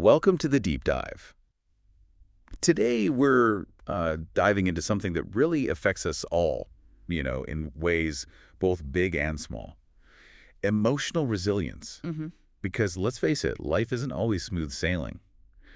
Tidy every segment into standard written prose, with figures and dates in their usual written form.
Welcome to the deep dive. Today we're diving into something that really affects us all, in ways both big and small. Emotional resilience. Hmm. Because let's face it, life isn't always smooth sailing.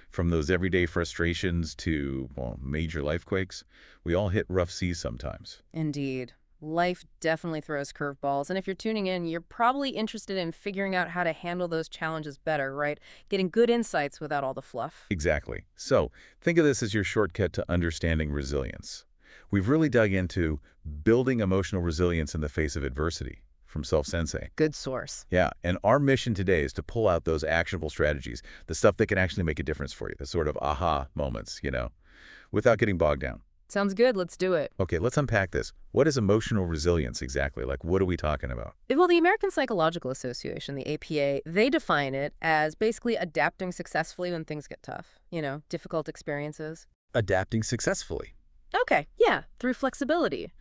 From those everyday frustrations to, well, major life quakes, we all hit rough seas sometimes. Indeed. Life definitely throws curveballs, and if you're tuning in, you're probably interested in figuring out how to handle those challenges better, right? Getting good insights without all the fluff. Exactly. So think of this as your shortcut to understanding resilience. We've really dug into building emotional resilience in the face of adversity from Self-Sensei. Good source. Yeah, and our mission today is to pull out those actionable strategies, the stuff that can actually make a difference for you, the sort of aha moments, without getting bogged down. Sounds good. Let's do it. Okay, let's unpack this. What is emotional resilience exactly? Like, what are we talking about? Well, the American Psychological Association, the APA, they define it as basically adapting successfully when things get tough. Difficult experiences. Adapting successfully. Okay, yeah, through flexibility.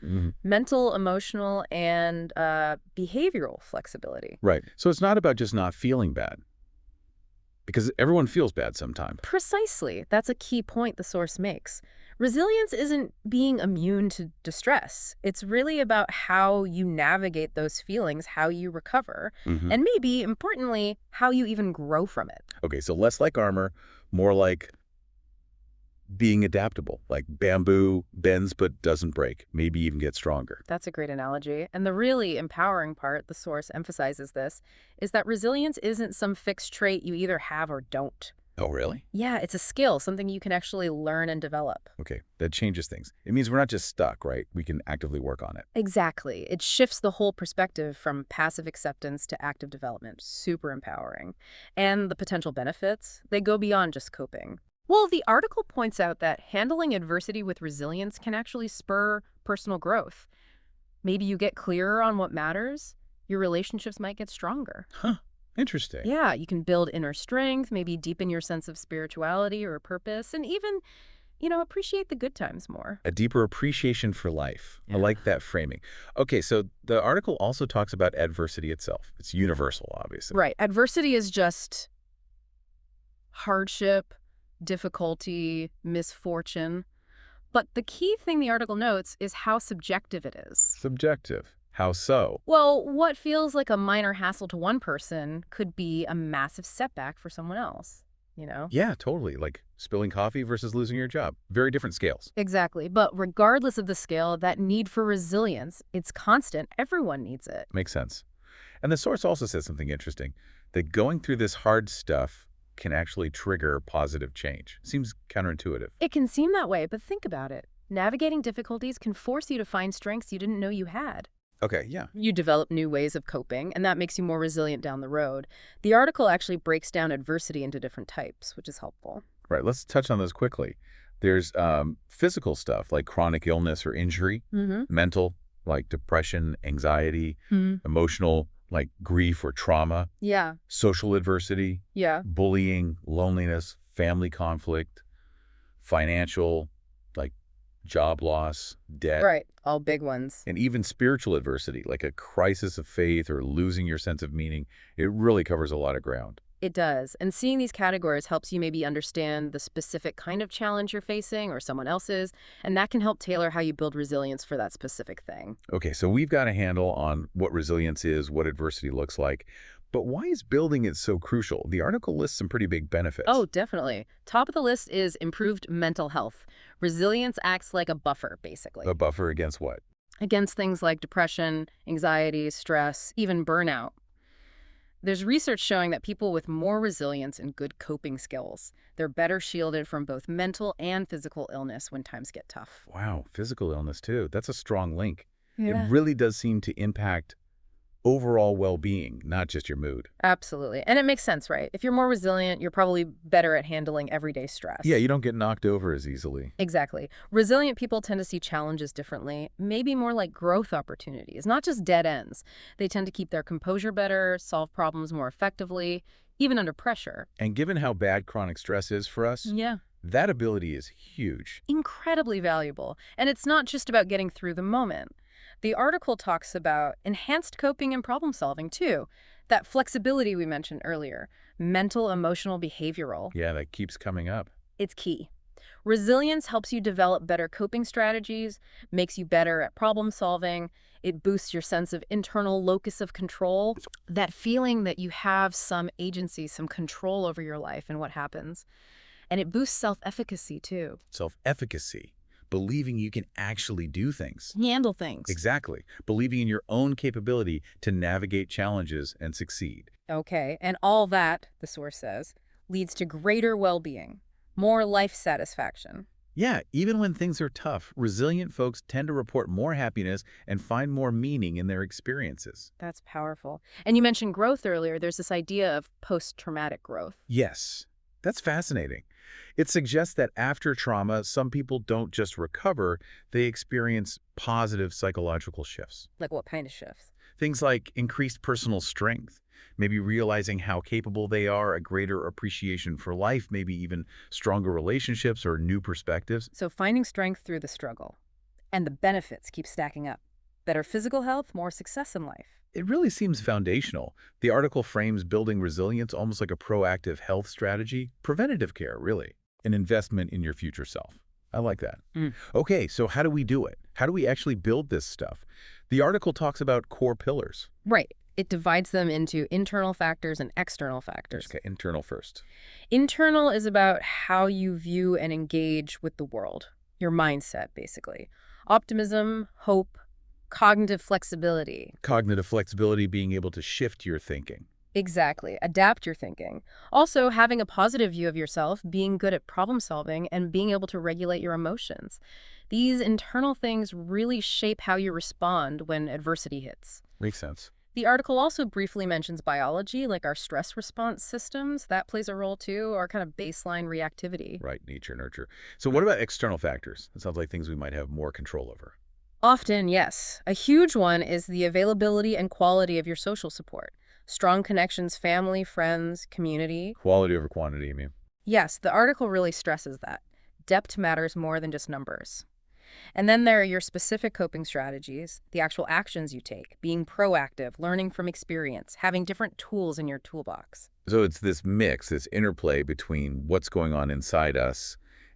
Mental, emotional, and behavioral flexibility. Right. So it's not about just not feeling bad, because everyone feels bad sometimes. Precisely. That's a key point the source makes. Resilience isn't being immune to distress. It's really about how you navigate those feelings, how you recover, and maybe, importantly, how you even grow from it. Okay, so less like armor, more like being adaptable, like bamboo bends but doesn't break, maybe even get stronger. That's a great analogy. And the really empowering part, the source emphasizes this, is that resilience isn't some fixed trait you either have or don't. Oh, really? Yeah, it's a skill, something you can actually learn and develop. Okay, that changes things. It means we're not just stuck, right? We can actively work on it. Exactly. It shifts the whole perspective from passive acceptance to active development. Super empowering. And the potential benefits, they go beyond just coping. Well, the article points out that handling adversity with resilience can actually spur personal growth. Maybe you get clearer on what matters. Your relationships might get stronger. Huh, interesting. Yeah, you can build inner strength, maybe deepen your sense of spirituality or purpose, and even, appreciate the good times more. A deeper appreciation for life. I Yeah. like that framing. Okay, so the article also talks about adversity itself. It's universal, obviously. Right. Adversity is just hardship, difficulty, misfortune. But the key thing the article notes is how subjective it is. Subjective. How so? Well, what feels like a minor hassle to one person could be a massive setback for someone else. Yeah, totally. Like spilling coffee versus losing your job. Very different scales. Exactly. But regardless of the scale, that need for resilience, it's constant. Everyone needs it. Makes sense. And the source also says something interesting, that going through this hard stuff can actually trigger positive change. Seems counterintuitive. It can seem that way, but think about it. Navigating difficulties can force you to find strengths you didn't know you had. Okay, yeah. You develop new ways of coping, and that makes you more resilient down the road. The article actually breaks down adversity into different types, which is helpful. Right, let's touch on those quickly. There's physical stuff like chronic illness or injury, mental, like depression, anxiety, emotional, like grief or trauma, Yeah, social adversity, yeah. bullying, loneliness, family conflict, financial, like job loss, debt, Right, all big ones. and even spiritual adversity, like a crisis of faith or losing your sense of meaning. It really covers a lot of ground. It does. And seeing these categories helps you maybe understand the specific kind of challenge you're facing or someone else's, and that can help tailor how you build resilience for that specific thing. Okay, so we've got a handle on what resilience is, what adversity looks like, but why is building it so crucial? The article lists some pretty big benefits. Oh, definitely. Top of the list is improved mental health. Resilience acts like a buffer, basically, A buffer against what? against things like depression, anxiety, stress, even burnout. There's research showing that people with more resilience and good coping skills, they're better shielded from both mental and physical illness when times get tough. Wow, physical illness too. That's a strong link. Yeah. It really does seem to impact overall well-being, not just your mood. Absolutely. And it makes sense, right? If you're more resilient, you're probably better at handling everyday stress. Yeah, you don't get knocked over as easily. Exactly. Resilient people tend to see challenges differently, maybe more like growth opportunities, not just dead ends. They tend to keep their composure better, solve problems more effectively, even under pressure. And given how bad chronic stress is for us, Yeah. that ability is huge. Incredibly valuable. And it's not just about getting through the moment. The article talks about enhanced coping and problem solving, too. That flexibility we mentioned earlier, mental, emotional, behavioral. Yeah, that keeps coming up. It's key. Resilience helps you develop better coping strategies, makes you better at problem solving. It boosts your sense of internal locus of control, that feeling that you have some agency, some control over your life and what happens. And it boosts self-efficacy too. Self-efficacy, believing you can actually do things. Handle things. Exactly. Believing in your own capability to navigate challenges and succeed. Okay, and all that, the source says, leads to greater well-being, more life satisfaction. Yeah, even when things are tough, resilient folks tend to report more happiness and find more meaning in their experiences. That's powerful. And you mentioned growth earlier. There's this idea of post-traumatic growth. Yes, that's fascinating. It suggests that after trauma, some people don't just recover, they experience positive psychological shifts. Like what kind of shifts? Things like increased personal strength, maybe realizing how capable they are, a greater appreciation for life, maybe even stronger relationships or new perspectives. So finding strength through the struggle. And the benefits keep stacking up. Better physical health, more success in life. It really seems foundational. The article frames building resilience almost like a proactive health strategy, preventative care, really, an investment in your future self. I like that. Mm. Okay, so how do we do it? How do we actually build this stuff? The article talks about core pillars. Right. It divides them into internal factors and external factors. Okay, internal first. Internal is about how you view and engage with the world, your mindset, basically. Optimism, hope, cognitive flexibility. Cognitive flexibility, being able to shift your thinking. Exactly. Adapt your thinking. Also, having a positive view of yourself, being good at problem solving, and being able to regulate your emotions. These internal things really shape how you respond when adversity hits. Makes sense. The article also briefly mentions biology, like our stress response systems. That plays a role too, our kind of baseline reactivity. Right, nature, nurture. So what about external factors? It sounds like things we might have more control over. Often, yes. A huge one is the availability and quality of your social support. Strong connections, family, friends, community. Quality over quantity, I mean. Yes, the article really stresses that. Depth matters more than just numbers. And then there are your specific coping strategies, the actual actions you take, being proactive, learning from experience, having different tools in your toolbox. So it's this mix, this interplay between what's going on inside us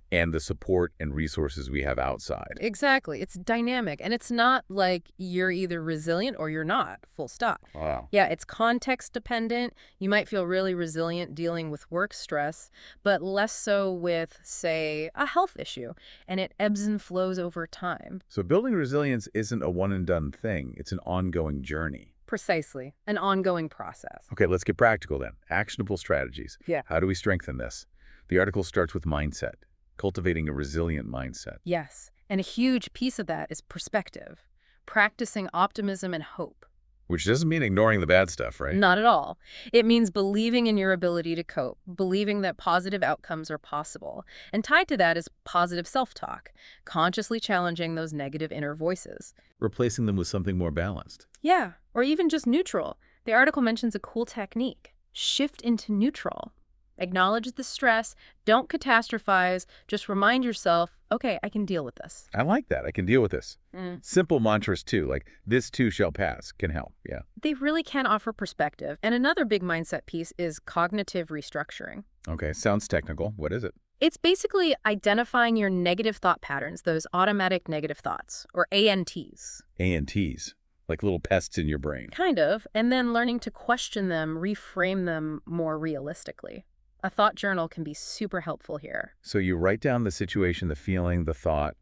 and the support and resources we have outside. Exactly. It's dynamic. And it's not like you're either resilient or you're not, full stop. Wow. Yeah, it's context dependent. You might feel really resilient dealing with work stress, but less so with, say, a health issue. And it ebbs and flows over time. So building resilience isn't a one-and-done thing. It's an ongoing journey. Precisely. An ongoing process. Okay, let's get practical then. Actionable strategies. Yeah. How do we strengthen this? The article starts with mindset, cultivating a resilient mindset. Yes. And a huge piece of that is perspective. Practicing optimism and hope. Which doesn't mean ignoring the bad stuff, right? Not at all. It means believing in your ability to cope, believing that positive outcomes are possible. And tied to that is positive self-talk, consciously challenging those negative inner voices. Replacing them with something more balanced. Yeah, or even just neutral. The article mentions a cool technique. Shift into neutral. Acknowledge the stress, don't catastrophize, just remind yourself, okay, I can deal with this. I like that. I can deal with this. Mm. Simple mantras too, like this too shall pass, can help. Yeah. They really can offer perspective. And another big mindset piece is cognitive restructuring. Okay, sounds technical. What is it? It's basically identifying your negative thought patterns, those automatic negative thoughts, or ANTs. ANTs, like little pests in your brain. Kind of, and then learning to question them, reframe them more realistically. A thought journal can be super helpful here. So you write down the situation, the feeling, the thought,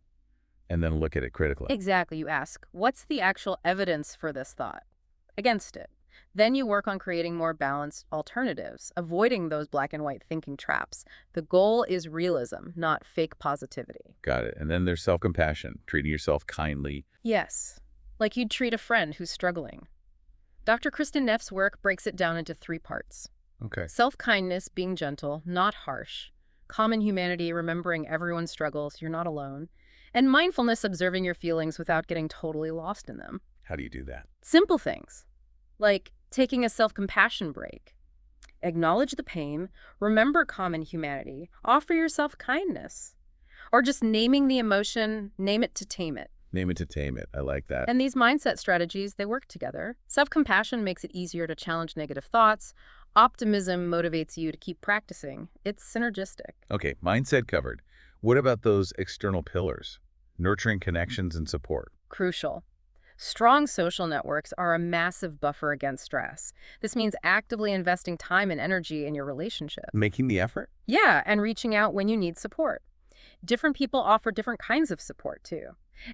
and then look at it critically. Exactly. You ask, what's the actual evidence for this thought against it? Then you work on creating more balanced alternatives, avoiding those black and white thinking traps. The goal is realism, not fake positivity. Got it. And then there's self-compassion, treating yourself kindly. Yes, like you'd treat a friend who's struggling. Dr. Kristen Neff's work breaks it down into 3 parts. Okay. Self-kindness, being gentle, not harsh. Common humanity, remembering everyone struggles, you're not alone. And mindfulness, observing your feelings without getting totally lost in them. How do you do that? Simple things, like taking a self-compassion break. Acknowledge the pain, remember common humanity, offer yourself kindness. Or just naming the emotion, name it to tame it. Name it to tame it. I like that. And these mindset strategies, they work together. Self-compassion makes it easier to challenge negative thoughts. Optimism motivates you to keep practicing. It's synergistic. Okay, mindset covered. What about those external pillars? Nurturing connections and support. Crucial. Strong social networks are a massive buffer against stress. This means actively investing time and energy in your relationship. Making the effort? Yeah, and reaching out when you need support. Different people offer different kinds of support, too.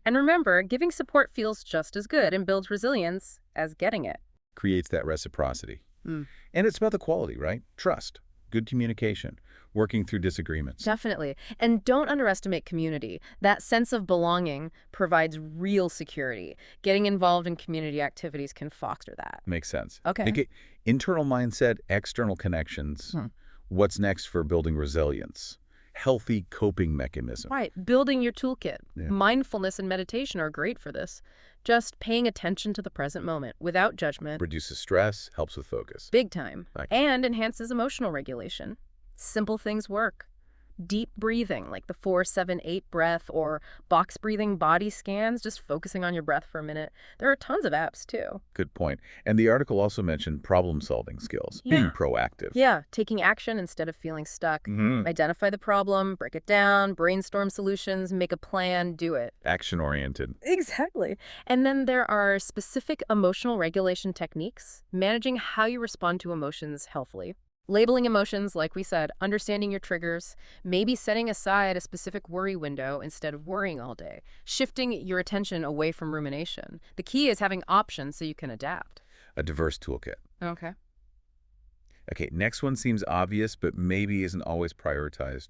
And remember, giving support feels just as good and builds resilience as getting it. Creates that reciprocity. Mm. And it's about the quality, right? Trust, good communication, working through disagreements. Definitely. And don't underestimate community. That sense of belonging provides real security. Getting involved in community activities can foster that. Makes sense. Okay. Okay, internal mindset, external connections. What's next for building resilience? Healthy coping mechanism. Right. Building your toolkit. Yeah. Mindfulness and meditation are great for this. Just paying attention to the present moment without judgment. Reduces stress, helps with focus. Big time. Like- And enhances emotional regulation. Simple things work. Deep breathing, like the 4-7-8 breath, or box breathing body scans, just focusing on your breath for a minute. There are tons of apps, too. Good point. And the article also mentioned problem-solving skills, being Yeah. proactive. Yeah, taking action instead of feeling stuck. Identify the problem, break it down, brainstorm solutions, make a plan, do it. Action-oriented. Exactly. And then there are specific emotional regulation techniques, managing how you respond to emotions healthily. Labeling emotions, like we said, understanding your triggers, maybe setting aside a specific worry window instead of worrying all day, shifting your attention away from rumination. The key is having options so you can adapt. A diverse toolkit. Okay. Okay, next one seems obvious, but maybe isn't always prioritized.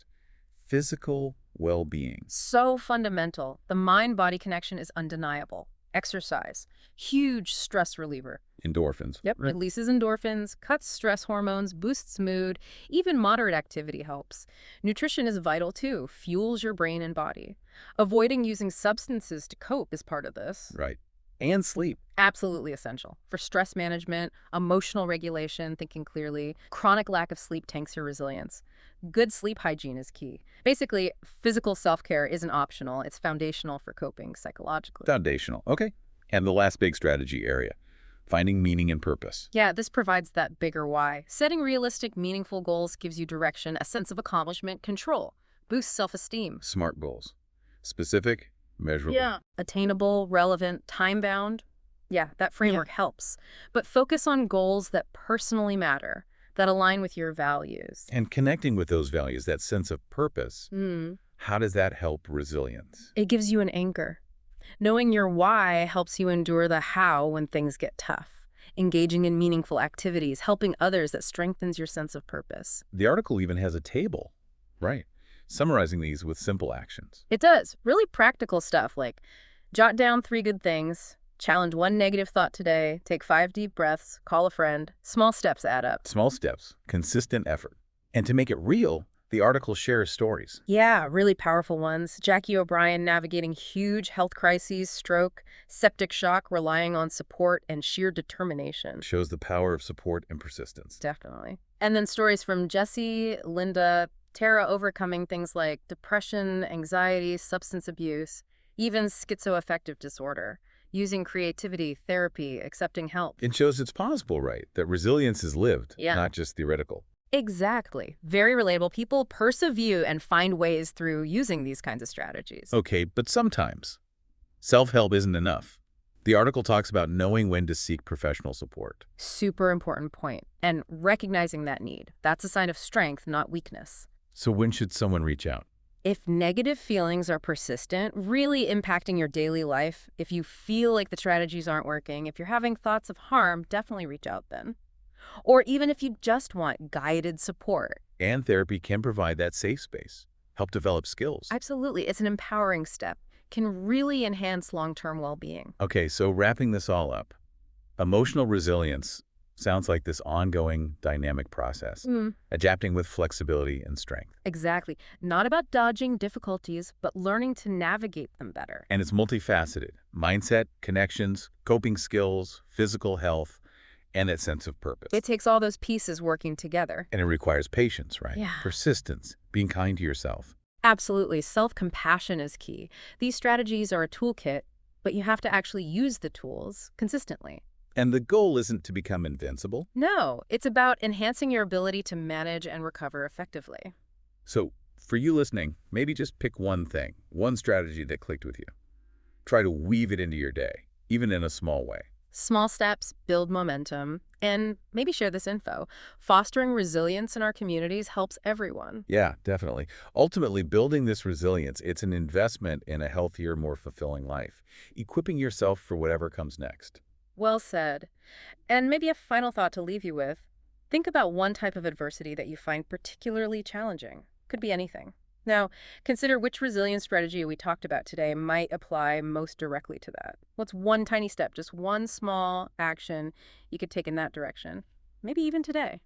Physical well-being. So fundamental. The mind-body connection is undeniable. Exercise, huge stress reliever. Endorphins. Yep, Right. releases endorphins, cuts stress hormones, boosts mood, even moderate activity helps. Nutrition is vital too, fuels your brain and body. Avoiding using substances to cope is part of this. Right. And sleep. Absolutely essential. For stress management, emotional regulation, thinking clearly, chronic lack of sleep tanks your resilience. Good sleep hygiene is key. Basically, physical self-care isn't optional, it's foundational for coping psychologically. Foundational. Okay. And the last big strategy area, finding meaning and purpose. Yeah, this provides that bigger why. Setting realistic, meaningful goals gives you direction, a sense of accomplishment, control, boosts self-esteem. Smart goals. Specific, measurable. Attainable, relevant, time-bound. Yeah, that framework helps. But focus on goals that personally matter, that align with your values. And connecting with those values, that sense of purpose, Mm. how does that help resilience? It gives you an anchor. Knowing your why helps you endure the how when things get tough. Engaging in meaningful activities, helping others, that strengthens your sense of purpose. The article even has a table, right, summarizing these with simple actions. It does. Really practical stuff like jot down 3 good things, challenge 1 negative thought today, take 5 deep breaths, call a friend. Small steps add up. Small steps, consistent effort. And to make it real, the article shares stories. Yeah, really powerful ones. Jackie O'Brien navigating huge health crises, stroke, septic shock, relying on support and sheer determination. Shows the power of support and persistence. Definitely. And then stories from Jesse, Linda, Tara overcoming things like depression, anxiety, substance abuse, even schizoaffective disorder, using creativity, therapy, accepting help. It shows it's possible, right, that resilience is lived, Yeah. not just theoretical. Exactly. Very relatable. People persevere and find ways through using these kinds of strategies. Okay, but sometimes self-help isn't enough. The article talks about knowing when to seek professional support. Super important point. And recognizing that need. That's a sign of strength, not weakness. So when should someone reach out? If negative feelings are persistent, really impacting your daily life, if you feel like the strategies aren't working, if you're having thoughts of harm, definitely reach out then. Or even if you just want guided support. And therapy can provide that safe space, help develop skills. Absolutely. It's an empowering step. Can really enhance long-term well-being. Okay, so wrapping this all up, emotional resilience sounds like this ongoing dynamic process, adapting with flexibility and strength. Exactly. Not about dodging difficulties, but learning to navigate them better. And it's multifaceted: mindset, connections, coping skills, physical health, and that sense of purpose. It takes all those pieces working together. And it requires patience, right? Yeah. Persistence, being kind to yourself. Absolutely. Self-compassion is key. These strategies are a toolkit, but you have to actually use the tools consistently. And the goal isn't to become invincible. No, it's about enhancing your ability to manage and recover effectively. So for you listening, maybe just pick one thing, one strategy that clicked with you. Try to weave it into your day, even in a small way. Small steps build momentum, and maybe share this info. Fostering resilience in our communities helps everyone. Yeah, definitely. Ultimately, building this resilience, it's an investment in a healthier, more fulfilling life, equipping yourself for whatever comes next. Well said. And maybe a final thought to leave you with. Think about one type of adversity that you find particularly challenging. Could be anything. Now, consider which resilience strategy we talked about today might apply most directly to that. What's one tiny step, just one small action you could take in that direction? Maybe even today.